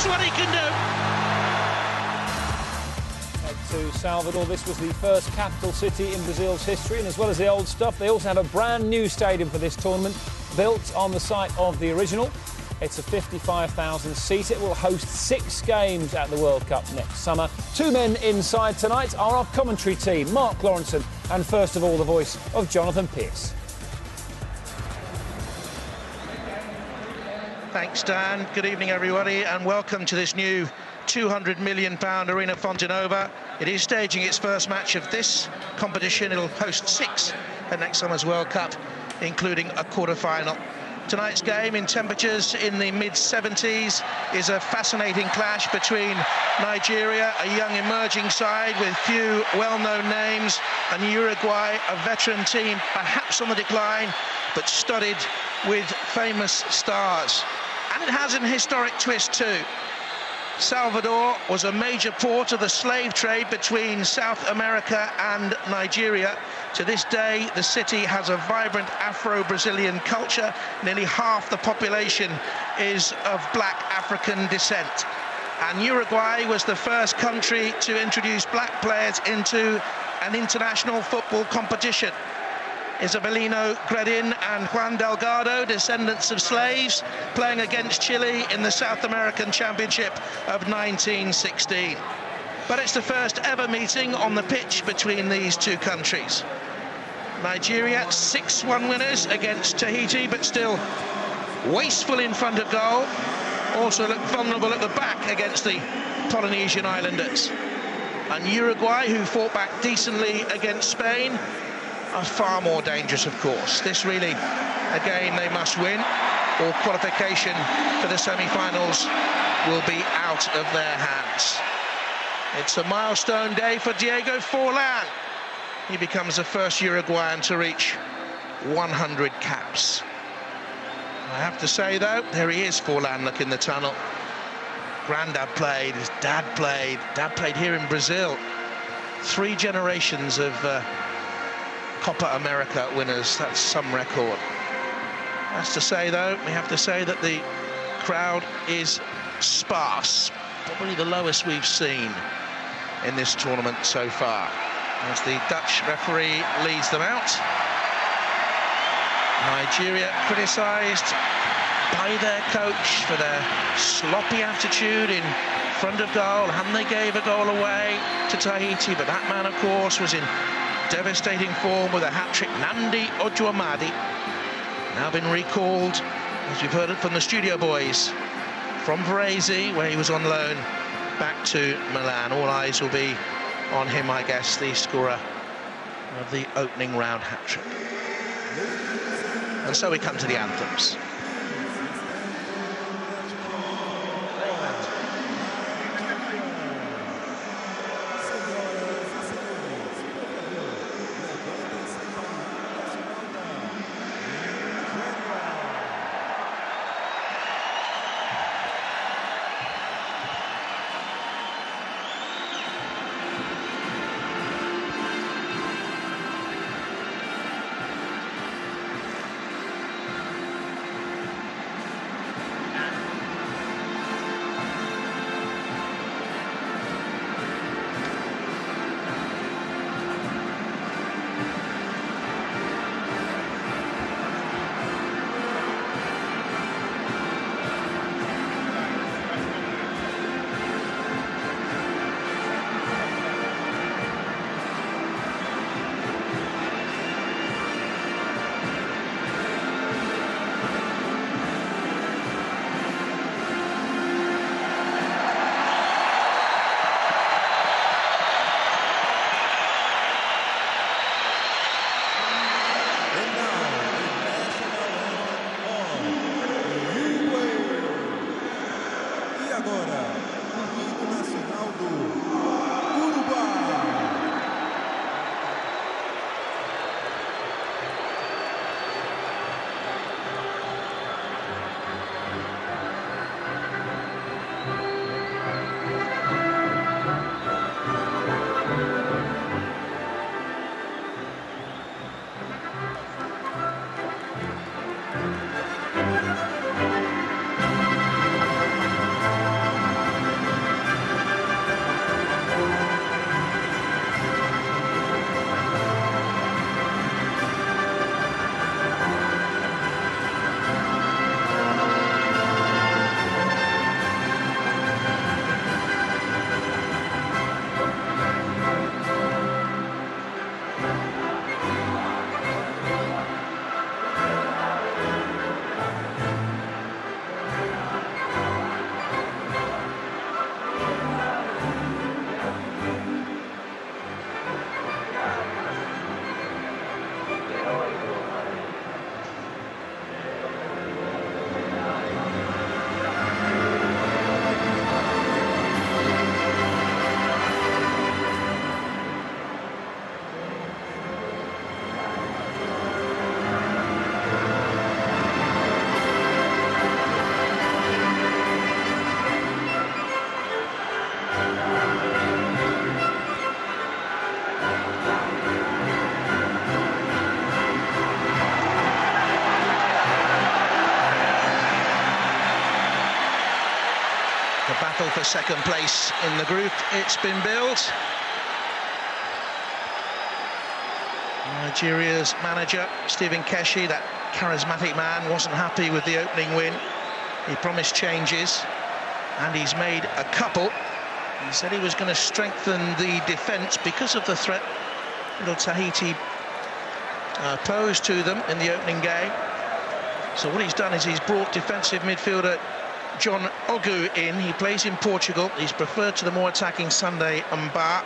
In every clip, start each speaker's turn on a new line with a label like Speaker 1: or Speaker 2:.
Speaker 1: what he can do.
Speaker 2: To Salvador, this was the first capital city in Brazil's history, and as well as the old stuff, they also have a brand new stadium for this tournament, built on the site of the original. It's a 55,000 seat. It will host 6 games at the World Cup next summer. 2 men inside tonight are our commentary team, Mark Lawrenson, and first of all, the voice of Jonathan Pearce.
Speaker 1: Thanks, Dan. Good evening, everybody, and welcome to this new £200 million Arena Fontenova. It is staging its first match of this competition. It'll host 6 at next summer's World Cup, including a quarter-final. Tonight's game, in temperatures in the mid-70s, is a fascinating clash between Nigeria, a young emerging side with few well-known names, and Uruguay, a veteran team perhaps on the decline, but studded with famous stars. And it has an historic twist too. Salvador was a major port of the slave trade between South America and Nigeria. To this day, the city has a vibrant Afro-Brazilian culture. Nearly half the population is of black African descent. And Uruguay was the first country to introduce black players into an international football competition. Isabelino Gredin and Juan Delgado, descendants of slaves, playing against Chile in the South American Championship of 1916. But it's the first ever meeting on the pitch between these two countries. Nigeria 6-1 winners against Tahiti, but still wasteful in front of goal. Also look vulnerable at the back against the Polynesian Islanders. And Uruguay, who fought back decently against Spain, are far more dangerous, of course. This really a game they must win, or qualification for the semi-finals will be out of their hands. It's a milestone day for Diego Forlan. He becomes the first Uruguayan to reach 100 caps. I have to say, though, there he is, Forlan, look in the tunnel. Grandad played, his dad played here in Brazil. 3 generations of Copa America winners. That's some record. That's to say, though, we have to say that the crowd is sparse, probably the lowest we've seen in this tournament so far, as the Dutch referee leads them out. Nigeria criticised by their coach for their sloppy attitude in front of goal, and they gave a goal away to Tahiti, but that man, of course, was in devastating form with a hat-trick. Nandi Ojuamadi, now been recalled, as we've heard it from the studio boys, from Varese, where he was on loan, back to Milan. All eyes will be on him, I guess, the scorer of the opening round hat-trick. And so we come to the anthems. The battle for second place in the group, it's been built. Nigeria's manager, Stephen Keshi, that charismatic man, wasn't happy with the opening win. He promised changes, and he's made a couple. He said he was going to strengthen the defence because of the threat little Tahiti posed to them in the opening game. So what he's done is he's brought defensive midfielder John Ogu in. He plays in Portugal. He's preferred to the more attacking Sunday Mba.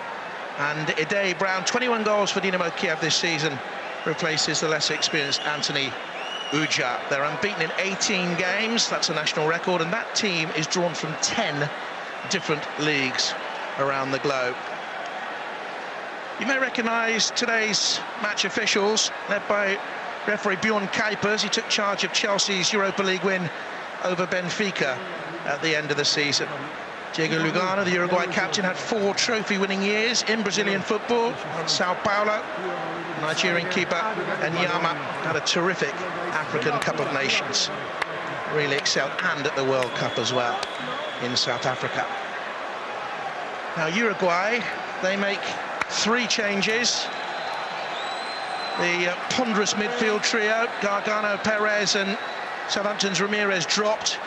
Speaker 1: And Ide Brown, 21 goals for Dynamo Kiev this season, replaces the less experienced Anthony Uja. They're unbeaten in 18 games. That's a national record. And that team is drawn from 10 different leagues around the globe. You may recognise today's match officials, led by referee Bjorn Kuipers. He took charge of Chelsea's Europa League win over Benfica at the end of the season. Diego Lugano, the Uruguay captain, had 4 trophy-winning years in Brazilian football at Sao Paulo. Nigerian keeper Enyama had a terrific African Cup of Nations. Really excelled, and at the World Cup as well in South Africa. Now Uruguay, they make 3 changes. The ponderous midfield trio, Gargano, Perez and Southampton's Ramirez dropped.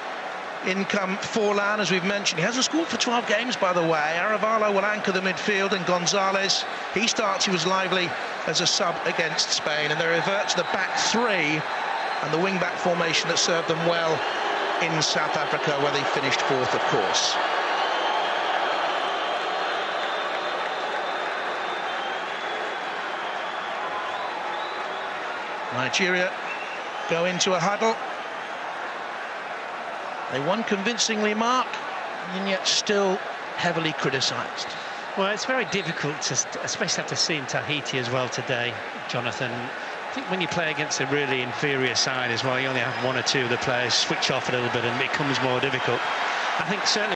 Speaker 1: In come Forlan, as we've mentioned. He hasn't scored for 12 games, by the way. Aravalo will anchor the midfield, and Gonzalez, he starts, he was lively as a sub against Spain, and they revert to the back 3 and the wing-back formation that served them well in South Africa, where they finished 4th, of course. Nigeria go into a huddle. They won convincingly, Mark, and yet still heavily criticised.
Speaker 3: Well, it's very difficult, especially after seeing Tahiti as well today, Jonathan. I think when you play against a really inferior side as well, you only have 1 or 2 of the players switch off a little bit and it becomes more difficult. I think certainly